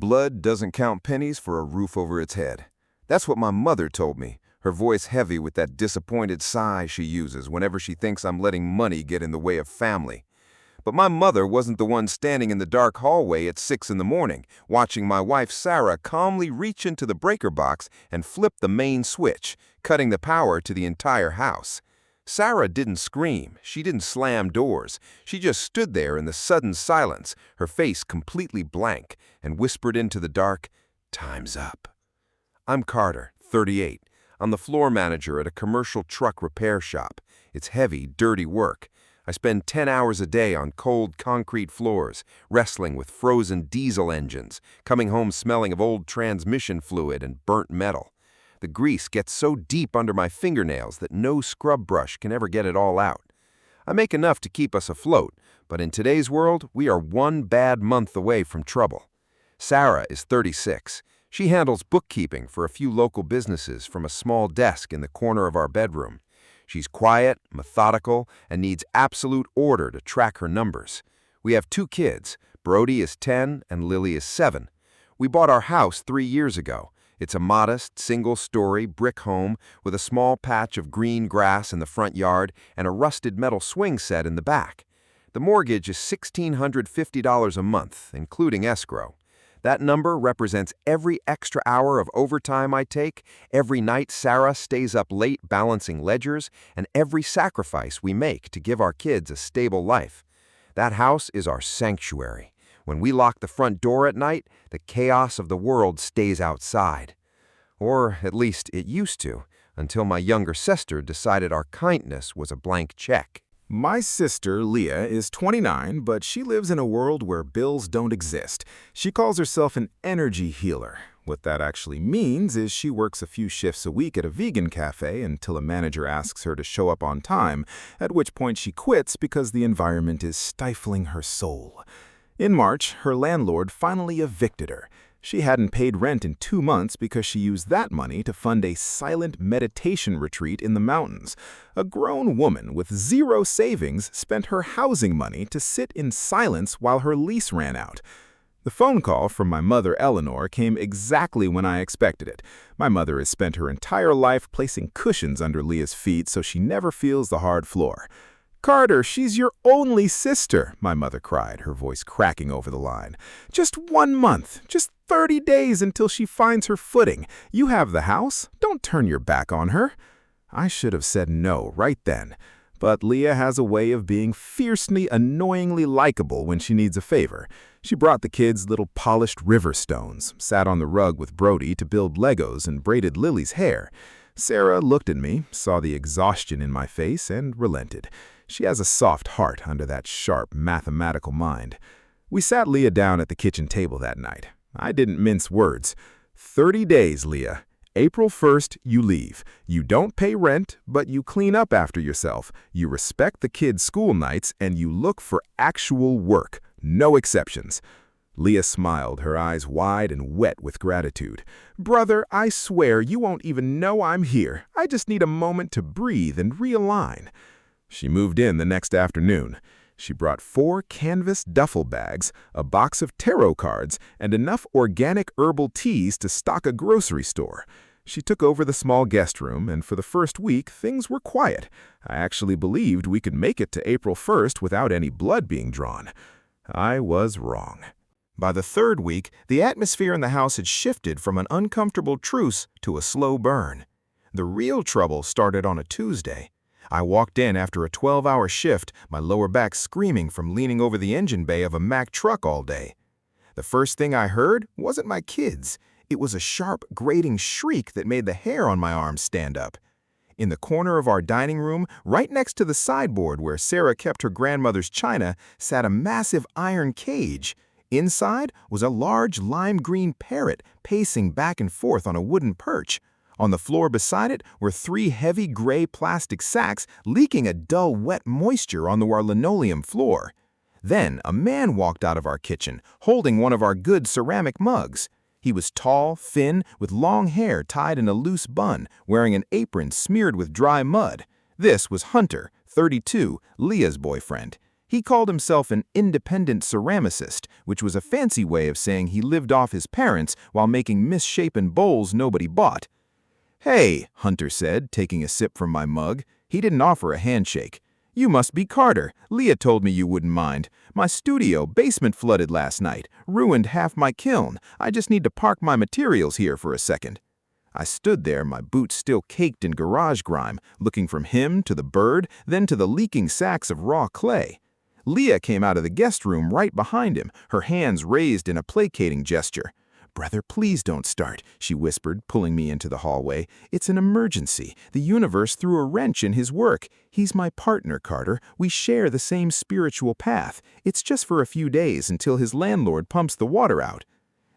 Blood doesn't count pennies for a roof over its head. That's what my mother told me, her voice heavy with that disappointed sigh she uses whenever she thinks I'm letting money get in the way of family. But my mother wasn't the one standing in the dark hallway at 6 in the morning, watching my wife Sarah calmly reach into the breaker box and flip the main switch, cutting the power to the entire house. Sarah didn't scream, she didn't slam doors, she just stood there in the sudden silence, her face completely blank, and whispered into the dark, "Time's up." I'm Carter, 38. I'm the floor manager at a commercial truck repair shop. It's heavy, dirty work. I spend 10 hours a day on cold concrete floors, wrestling with frozen diesel engines, coming home smelling of old transmission fluid and burnt metal. The grease gets so deep under my fingernails that no scrub brush can ever get it all out. I make enough to keep us afloat, but in today's world, we are one bad month away from trouble. Sarah is 36. She handles bookkeeping for a few local businesses from a small desk in the corner of our bedroom. She's quiet, methodical, and needs absolute order to track her numbers. We have 2 kids. Brody is 10 and Lily is 7. We bought our house 3 years ago. It's a modest, single-story brick home with a small patch of green grass in the front yard and a rusted metal swing set in the back. The mortgage is $1,650 a month, including escrow. That number represents every extra hour of overtime I take, every night Sarah stays up late balancing ledgers, and every sacrifice we make to give our kids a stable life. That house is our sanctuary. When we lock the front door at night, the chaos of the world stays outside. Or at least it used to, until my younger sister decided our kindness was a blank check. My sister, Leah, is 29, but she lives in a world where bills don't exist. She calls herself an energy healer. What that actually means is she works a few shifts a week at a vegan cafe until a manager asks her to show up on time, at which point she quits because the environment is stifling her soul. In March, her landlord finally evicted her. She hadn't paid rent in 2 months because she used that money to fund a silent meditation retreat in the mountains. A grown woman with 0 savings spent her housing money to sit in silence while her lease ran out. The phone call from my mother, Eleanor, came exactly when I expected it. My mother has spent her entire life placing cushions under Leah's feet so she never feels the hard floor. "Carter, she's your only sister," my mother cried, her voice cracking over the line. "Just 1 month, just 30 days until she finds her footing. You have the house. Don't turn your back on her." I should have said no right then. But Leah has a way of being fiercely, annoyingly likable when she needs a favor. She brought the kids little polished river stones, sat on the rug with Brody to build Legos, and braided Lily's hair. Sarah looked at me, saw the exhaustion in my face, and relented. She has a soft heart under that sharp, mathematical mind. We sat Leah down at the kitchen table that night. I didn't mince words. 30 days, Leah. April 1st, you leave. You don't pay rent, but you clean up after yourself. You respect the kids' school nights, and you look for actual work. No exceptions. Leah smiled, her eyes wide and wet with gratitude. "Brother, I swear you won't even know I'm here. I just need a moment to breathe and realign." She moved in the next afternoon. She brought 4 canvas duffel bags, a box of tarot cards, and enough organic herbal teas to stock a grocery store. She took over the small guest room, and for the first week, things were quiet. I actually believed we could make it to April 1st without any blood being drawn. I was wrong. By the 3rd week, the atmosphere in the house had shifted from an uncomfortable truce to a slow burn. The real trouble started on a Tuesday. I walked in after a 12-hour shift, my lower back screaming from leaning over the engine bay of a Mack truck all day. The first thing I heard wasn't my kids. It was a sharp, grating shriek that made the hair on my arms stand up. In the corner of our dining room, right next to the sideboard where Sarah kept her grandmother's china, sat a massive iron cage. Inside was a large lime green parrot pacing back and forth on a wooden perch. On the floor beside it were 3 heavy gray plastic sacks leaking a dull wet moisture onto our linoleum floor. Then a man walked out of our kitchen, holding one of our good ceramic mugs. He was tall, thin, with long hair tied in a loose bun, wearing an apron smeared with dry mud. This was Hunter, 32, Leah's boyfriend. He called himself an independent ceramicist, which was a fancy way of saying he lived off his parents while making misshapen bowls nobody bought. "Hey," Hunter said, taking a sip from my mug. He didn't offer a handshake. "You must be Carter. Leah told me you wouldn't mind. My studio basement flooded last night, ruined half my kiln. I just need to park my materials here for a second." I stood there, my boots still caked in garage grime, looking from him to the bird, then to the leaking sacks of raw clay. Leah came out of the guest room right behind him, her hands raised in a placating gesture. "Brother, please don't start," she whispered, pulling me into the hallway. "It's an emergency. The universe threw a wrench in his work. He's my partner, Carter. We share the same spiritual path. It's just for a few days until his landlord pumps the water out."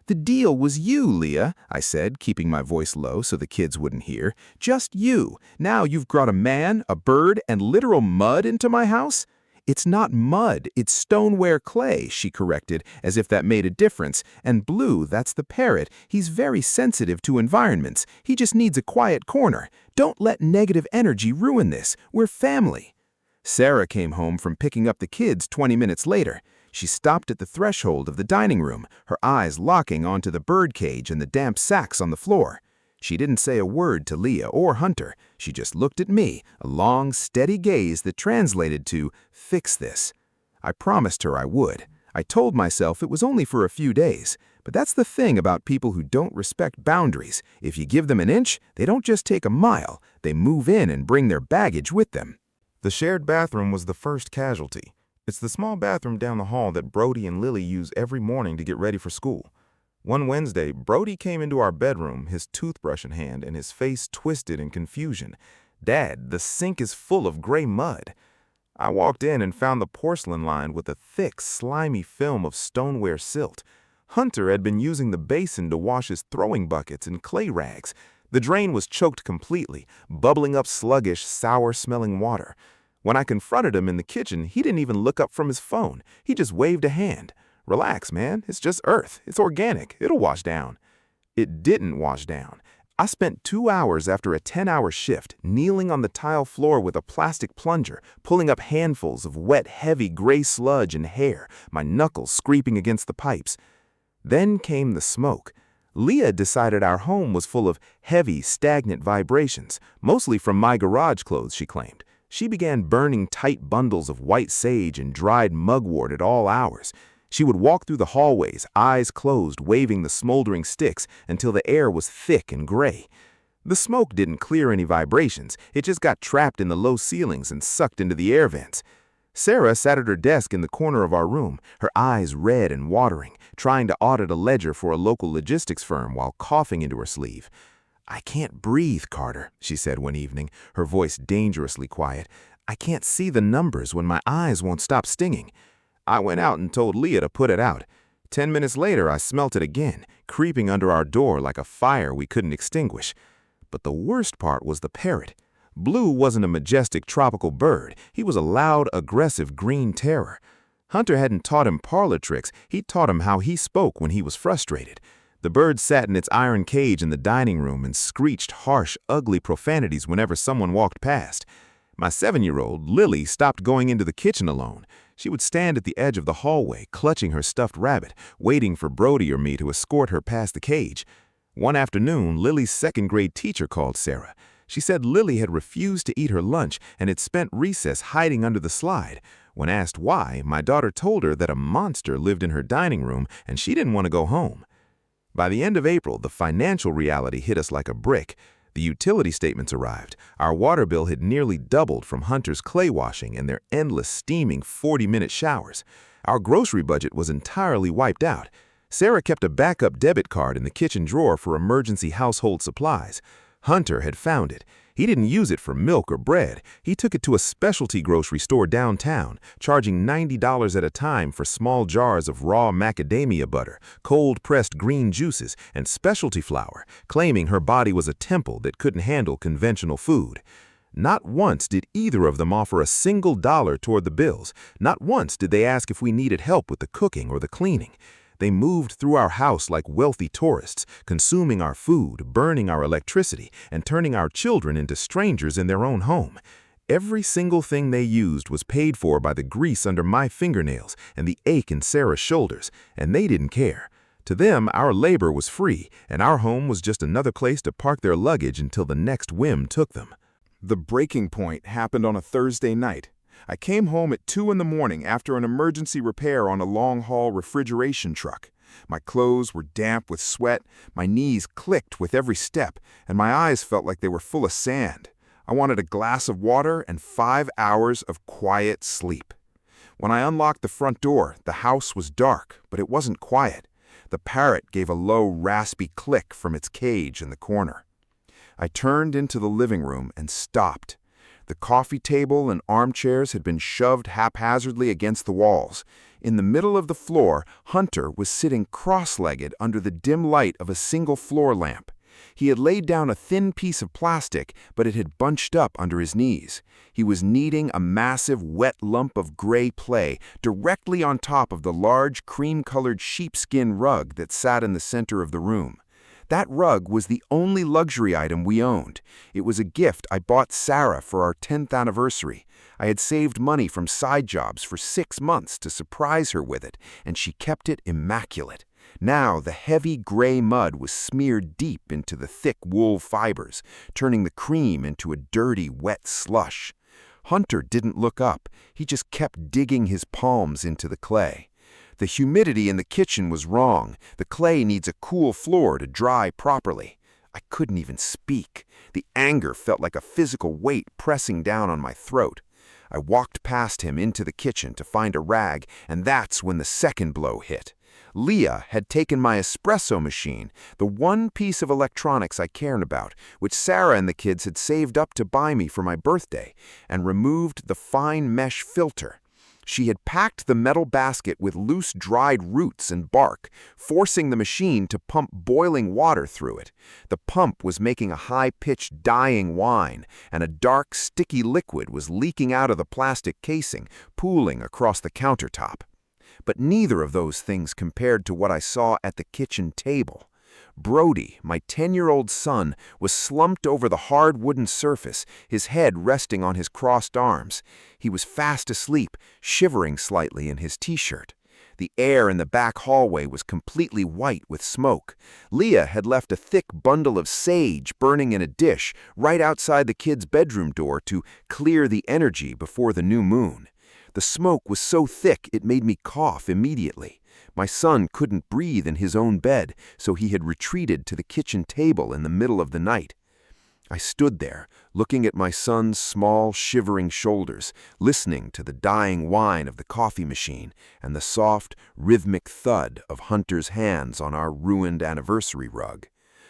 "The deal was you, Leah," I said, keeping my voice low so the kids wouldn't hear. "Just you. Now you've brought a man, a bird, and literal mud into my house?" "It's not mud, it's stoneware clay," she corrected, as if that made a difference. "And Blue, that's the parrot. He's very sensitive to environments. He just needs a quiet corner. Don't let negative energy ruin this. We're family." Sarah came home from picking up the kids 20 minutes later. She stopped at the threshold of the dining room, her eyes locking onto the bird cage and the damp sacks on the floor. She didn't say a word to Leah or Hunter. She just looked at me, a long, steady gaze that translated to, "Fix this." I promised her I would. I told myself it was only for a few days. But that's the thing about people who don't respect boundaries. If you give them an inch, they don't just take a mile. They move in and bring their baggage with them. The shared bathroom was the first casualty. It's the small bathroom down the hall that Brody and Lily use every morning to get ready for school. One Wednesday, Brody came into our bedroom, his toothbrush in hand and his face twisted in confusion. "Dad, the sink is full of gray mud." I walked in and found the porcelain lined with a thick, slimy film of stoneware silt. Hunter had been using the basin to wash his throwing buckets and clay rags. The drain was choked completely, bubbling up sluggish, sour-smelling water. When I confronted him in the kitchen, he didn't even look up from his phone. He just waved a hand. "Relax, man. It's just earth. It's organic. It'll wash down." It didn't wash down. I spent 2 hours after a 10-hour shift kneeling on the tile floor with a plastic plunger, pulling up handfuls of wet, heavy gray sludge and hair, my knuckles scraping against the pipes. Then came the smoke. Leah decided our home was full of heavy, stagnant vibrations, mostly from my garage clothes, she claimed. She began burning tight bundles of white sage and dried mugwort at all hours. She would walk through the hallways, eyes closed, waving the smoldering sticks until the air was thick and gray. The smoke didn't clear any vibrations. It just got trapped in the low ceilings and sucked into the air vents. Sarah sat at her desk in the corner of our room, her eyes red and watering, trying to audit a ledger for a local logistics firm while coughing into her sleeve. "I can't breathe, Carter," she said one evening, her voice dangerously quiet. "I can't see the numbers when my eyes won't stop stinging." I went out and told Leah to put it out. 10 minutes later, I smelt it again, creeping under our door like a fire we couldn't extinguish. But the worst part was the parrot. Blue wasn't a majestic tropical bird. He was a loud, aggressive green terror. Hunter hadn't taught him parlor tricks. He taught him how he spoke when he was frustrated. The bird sat in its iron cage in the dining room and screeched harsh, ugly profanities whenever someone walked past. My 7-year-old, Lily, stopped going into the kitchen alone. She would stand at the edge of the hallway, clutching her stuffed rabbit, waiting for Brody or me to escort her past the cage. One afternoon, Lily's second-grade teacher called Sarah. She said Lily had refused to eat her lunch and had spent recess hiding under the slide. When asked why, my daughter told her that a monster lived in her dining room and she didn't want to go home. By the end of April, the financial reality hit us like a brick. The utility statements arrived. Our water bill had nearly doubled from Hunter's clay washing and their endless steaming 40-minute showers. Our grocery budget was entirely wiped out. Sarah kept a backup debit card in the kitchen drawer for emergency household supplies. Hunter had found it. He didn't use it for milk or bread. He took it to a specialty grocery store downtown, charging $90 at a time for small jars of raw macadamia butter, cold-pressed green juices, and specialty flour, claiming her body was a temple that couldn't handle conventional food. Not once did either of them offer a single dollar toward the bills. Not once did they ask if we needed help with the cooking or the cleaning. They moved through our house like wealthy tourists, consuming our food, burning our electricity, and turning our children into strangers in their own home. Every single thing they used was paid for by the grease under my fingernails and the ache in Sarah's shoulders, and they didn't care. To them, our labor was free, and our home was just another place to park their luggage until the next whim took them. The breaking point happened on a Thursday night. I came home at 2 in the morning after an emergency repair on a long-haul refrigeration truck. My clothes were damp with sweat, my knees clicked with every step, and my eyes felt like they were full of sand. I wanted a glass of water and 5 hours of quiet sleep. When I unlocked the front door, the house was dark, but it wasn't quiet. The parrot gave a low, raspy click from its cage in the corner. I turned into the living room and stopped. The coffee table and armchairs had been shoved haphazardly against the walls. In the middle of the floor, Hunter was sitting cross-legged under the dim light of a single floor lamp. He had laid down a thin piece of plastic, but it had bunched up under his knees. He was kneading a massive, wet lump of gray clay directly on top of the large, cream-colored sheepskin rug that sat in the center of the room. That rug was the only luxury item we owned. It was a gift I bought Sarah for our 10th anniversary. I had saved money from side jobs for 6 months to surprise her with it, and she kept it immaculate. Now the heavy gray mud was smeared deep into the thick wool fibers, turning the cream into a dirty, wet slush. Hunter didn't look up. He just kept digging his palms into the clay. The humidity in the kitchen was wrong. The clay needs a cool floor to dry properly. I couldn't even speak. The anger felt like a physical weight pressing down on my throat. I walked past him into the kitchen to find a rag, and that's when the second blow hit. Leah had taken my espresso machine, the one piece of electronics I cared about, which Sarah and the kids had saved up to buy me for my birthday, and removed the fine mesh filter. She had packed the metal basket with loose dried roots and bark, forcing the machine to pump boiling water through it. The pump was making a high-pitched dying whine, and a dark, sticky liquid was leaking out of the plastic casing, pooling across the countertop. But neither of those things compared to what I saw at the kitchen table. Brody, my 10-year-old son, was slumped over the hard wooden surface, his head resting on his crossed arms. He was fast asleep, shivering slightly in his t-shirt. The air in the back hallway was completely white with smoke. Leah had left a thick bundle of sage burning in a dish right outside the kid's bedroom door to clear the energy before the new moon. The smoke was so thick it made me cough immediately. My son couldn't breathe in his own bed, so he had retreated to the kitchen table in the middle of the night. I stood there, looking at my son's small, shivering shoulders, listening to the dying whine of the coffee machine and the soft, rhythmic thud of Hunter's hands on our ruined anniversary rug.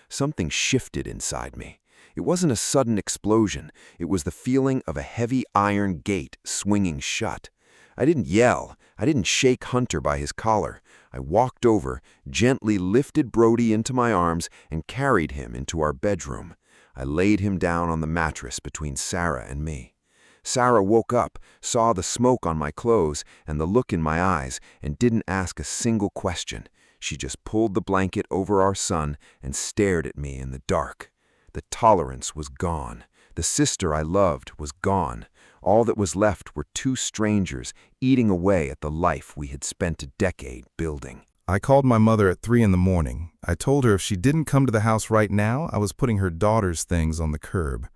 Something shifted inside me. It wasn't a sudden explosion. It was the feeling of a heavy iron gate swinging shut. I didn't yell. I didn't shake Hunter by his collar. I walked over, gently lifted Brody into my arms, and carried him into our bedroom. I laid him down on the mattress between Sarah and me. Sarah woke up, saw the smoke on my clothes and the look in my eyes, and didn't ask a single question. She just pulled the blanket over our son and stared at me in the dark. The tolerance was gone. The sister I loved was gone. All that was left were two strangers eating away at the life we had spent a decade building. I called my mother at 3 in the morning. I told her if she didn't come to the house right now, I was putting her daughter's things on the curb.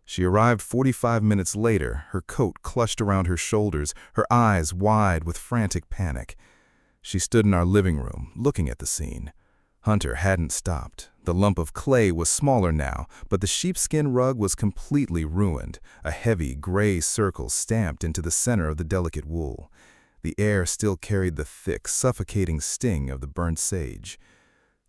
She arrived 45 minutes later, her coat clutched around her shoulders, her eyes wide with frantic panic. She stood in our living room, looking at the scene. Hunter hadn't stopped. The lump of clay was smaller now, but the sheepskin rug was completely ruined, a heavy gray circle stamped into the center of the delicate wool. The air still carried the thick, suffocating sting of the burnt sage.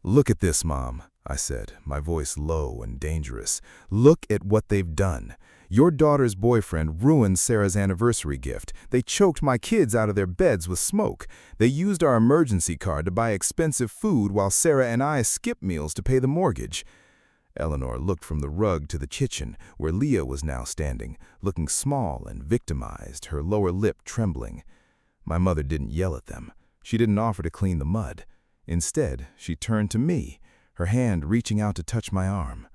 "Look at this, Mom," I said, my voice low and dangerous. "Look at what they've done. Your daughter's boyfriend ruined Sarah's anniversary gift. They choked my kids out of their beds with smoke. They used our emergency card to buy expensive food while Sarah and I skipped meals to pay the mortgage." Eleanor looked from the rug to the kitchen, where Leah was now standing, looking small and victimized, her lower lip trembling. My mother didn't yell at them. She didn't offer to clean the mud. Instead, she turned to me, her hand reaching out to touch my arm.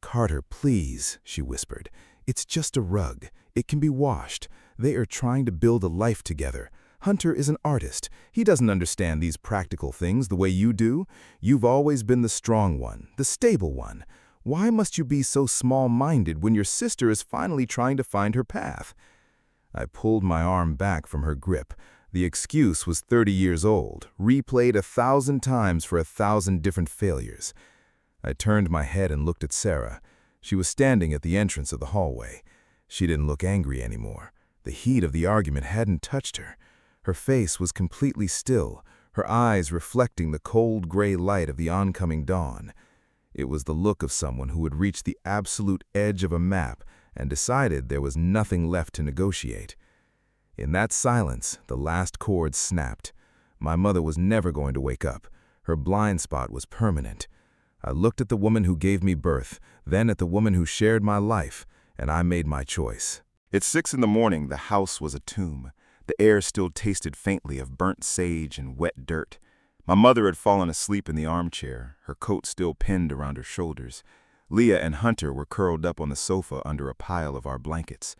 "Carter, please," she whispered. It's just a rug. It can be washed. They are trying to build a life together. Hunter is an artist. He doesn't understand these practical things the way you do. You've always been the strong one, the stable one. Why must you be so small-minded when your sister is finally trying to find her path? I pulled my arm back from her grip. The excuse was 30 years old, replayed 1,000 times for 1,000 different failures. I turned my head and looked at Sarah. She was standing at the entrance of the hallway. She didn't look angry anymore. The heat of the argument hadn't touched her. Her face was completely still, her eyes reflecting the cold gray light of the oncoming dawn. It was the look of someone who had reached the absolute edge of a map and decided there was nothing left to negotiate. In that silence, the last chord snapped. My mother was never going to wake up. Her blind spot was permanent. I looked at the woman who gave me birth, then at the woman who shared my life, and I made my choice. At 6 in the morning, the house was a tomb. The air still tasted faintly of burnt sage and wet dirt. My mother had fallen asleep in the armchair, her coat still pinned around her shoulders. Leah and Hunter were curled up on the sofa under a pile of our blankets.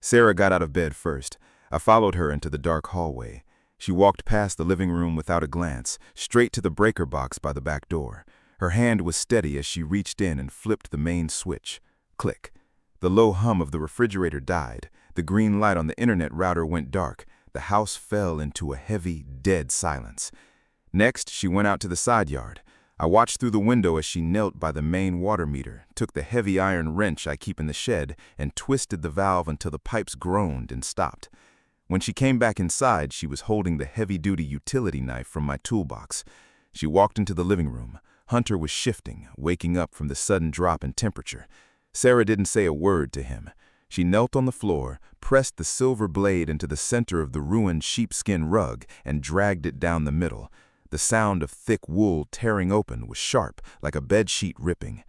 Sarah got out of bed first. I followed her into the dark hallway. She walked past the living room without a glance, straight to the breaker box by the back door. Her hand was steady as she reached in and flipped the main switch. Click. The low hum of the refrigerator died. The green light on the internet router went dark. The house fell into a heavy, dead silence. Next, she went out to the side yard. I watched through the window as she knelt by the main water meter, took the heavy iron wrench I keep in the shed, and twisted the valve until the pipes groaned and stopped. When she came back inside, she was holding the heavy-duty utility knife from my toolbox. She walked into the living room. Hunter was shifting, waking up from the sudden drop in temperature. Sarah didn't say a word to him. She knelt on the floor, pressed the silver blade into the center of the ruined sheepskin rug, and dragged it down the middle. The sound of thick wool tearing open was sharp, like a bedsheet ripping.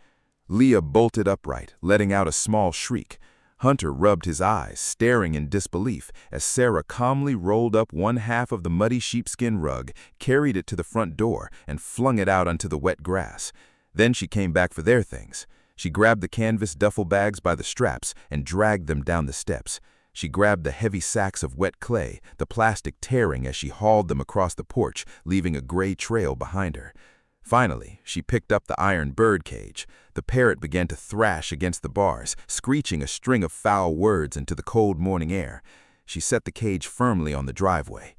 Leah bolted upright, letting out a small shriek. Hunter rubbed his eyes, staring in disbelief, as Sarah calmly rolled up one half of the muddy sheepskin rug, carried it to the front door, and flung it out onto the wet grass. Then she came back for their things. She grabbed the canvas duffel bags by the straps and dragged them down the steps. She grabbed the heavy sacks of wet clay, the plastic tearing as she hauled them across the porch, leaving a gray trail behind her. Finally, she picked up the iron bird cage. The parrot began to thrash against the bars, screeching a string of foul words into the cold morning air. She set the cage firmly on the driveway.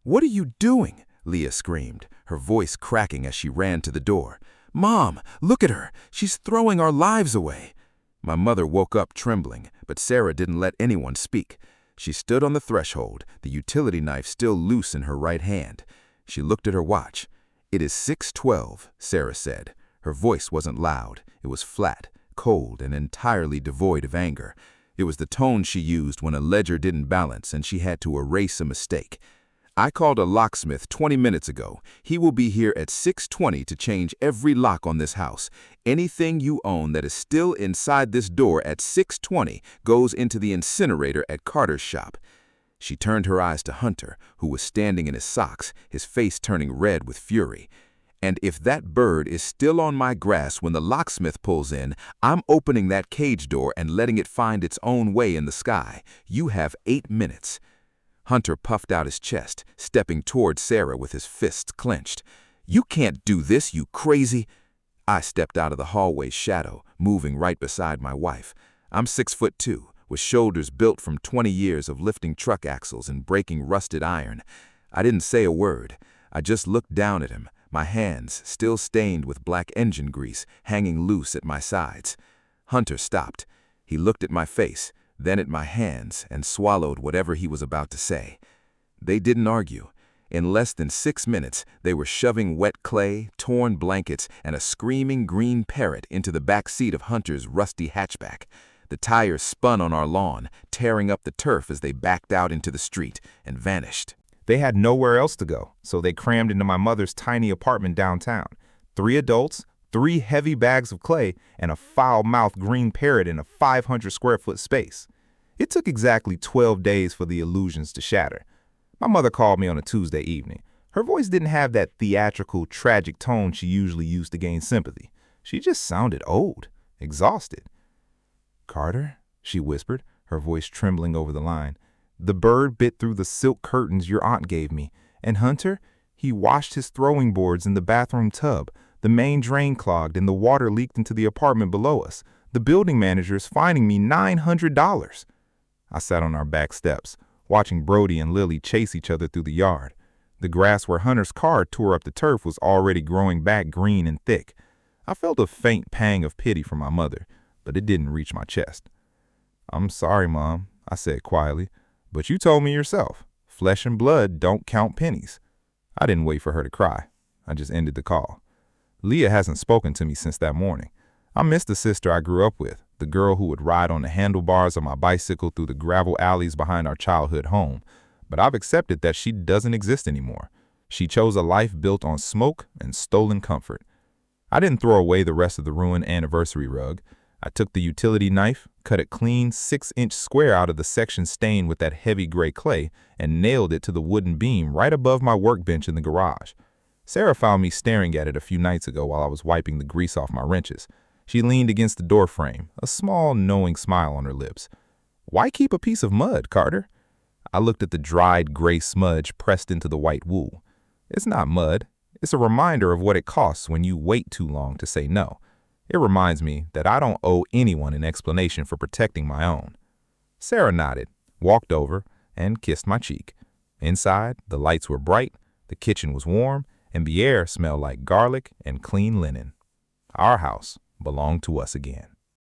"What are you doing?" Leah screamed, her voice cracking as she ran to the door. "Mom, look at her! She's throwing our lives away!" My mother woke up trembling, but Sarah didn't let anyone speak. She stood on the threshold, the utility knife still loose in her right hand. She looked at her watch. "It is 6:12, Sarah said. Her voice wasn't loud. It was flat, cold, and entirely devoid of anger. It was the tone she used when a ledger didn't balance and she had to erase a mistake. "I called a locksmith 20 minutes ago. He will be here at 6:20 to change every lock on this house. Anything you own that is still inside this door at 6:20 goes into the incinerator at Carter's shop." She turned her eyes to Hunter, who was standing in his socks, his face turning red with fury. "And if that bird is still on my grass when the locksmith pulls in, I'm opening that cage door and letting it find its own way in the sky. You have 8 minutes. Hunter puffed out his chest, stepping toward Sarah with his fists clenched. "You can't do this, you crazy!" I stepped out of the hallway's shadow, moving right beside my wife. I'm 6'2", with shoulders built from 20 years of lifting truck axles and breaking rusted iron. I didn't say a word. I just looked down at him, my hands, still stained with black engine grease, hanging loose at my sides. Hunter stopped. He looked at my face, then at my hands, and swallowed whatever he was about to say. They didn't argue. In less than 6 minutes, they were shoving wet clay, torn blankets, and a screaming green parrot into the back seat of Hunter's rusty hatchback. The tires spun on our lawn, tearing up the turf as they backed out into the street and vanished. They had nowhere else to go, so they crammed into my mother's tiny apartment downtown. 3 adults, 3 heavy bags of clay, and a foul-mouthed green parrot in a 500-square-foot space. It took exactly 12 days for the illusions to shatter. My mother called me on a Tuesday evening. Her voice didn't have that theatrical, tragic tone she usually used to gain sympathy. She just sounded old, exhausted. "Carter," she whispered, her voice trembling over the line. "The bird bit through the silk curtains your aunt gave me. And Hunter, he washed his throwing boards in the bathroom tub. The main drain clogged and the water leaked into the apartment below us. The building manager is fining me $900. I sat on our back steps, watching Brody and Lily chase each other through the yard. The grass where Hunter's car tore up the turf was already growing back green and thick. I felt a faint pang of pity for my mother, but it didn't reach my chest. "I'm sorry, Mom," I said quietly, "but you told me yourself. Flesh and blood don't count pennies." I didn't wait for her to cry. I just ended the call. Leah hasn't spoken to me since that morning. I miss the sister I grew up with, the girl who would ride on the handlebars of my bicycle through the gravel alleys behind our childhood home. But I've accepted that she doesn't exist anymore. She chose a life built on smoke and stolen comfort. I didn't throw away the rest of the ruined anniversary rug. I took the utility knife, cut a clean 6-inch square out of the section stained with that heavy gray clay, and nailed it to the wooden beam right above my workbench in the garage. Sarah found me staring at it a few nights ago while I was wiping the grease off my wrenches. She leaned against the door frame, a small, knowing smile on her lips. "Why keep a piece of mud, Carter?" I looked at the dried gray smudge pressed into the white wool. "It's not mud. It's a reminder of what it costs when you wait too long to say no. It reminds me that I don't owe anyone an explanation for protecting my own." Sarah nodded, walked over, and kissed my cheek. Inside, the lights were bright, the kitchen was warm, and the air smelled like garlic and clean linen. Our house belonged to us again.